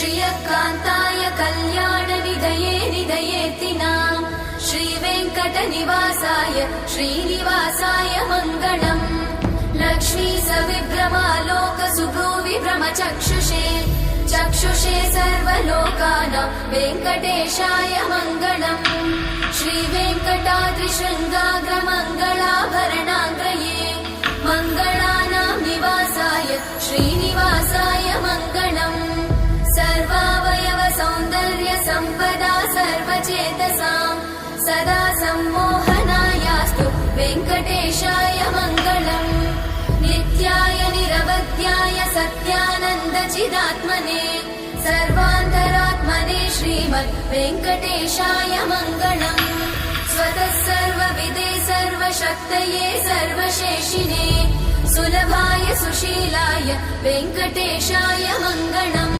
श्रियकान्ताय कल्याणनिधये निधयेतिनाम् श्रीवेङ्कटनिवासाय श्रीनिवासाय मङ्गलम् लक्ष्मी सविभ्रमालोकसुभ्रूविभ्रमचक्षुषे चक्षुषे सर्वलोकानां वेङ्कटेशाय मङ्गलम् श्रीवेङ्कटाद्रिशृङ्गाग्रमङ्गलाभरणाङ्गये मङ्गलानां निवासाय श्रीनिवासाय मङ्गलम् सर्वावयव सौन्दर्य सम्पदा सर्वचेतसां सदा सम्मोहनायास्तु वेङ्कटेशाय मङ्गलम् नित्याय निरवध्याय सत्यानन्दचिदात्मने सर्वान्तरात्मने श्रीमद् वेङ्कटेशाय मङ्गलम् स्वतः सर्वविदे सर्वशक्तये सर्वशेषिने सुलभाय सुशीलाय वेङ्कटेशाय मङ्गलम्।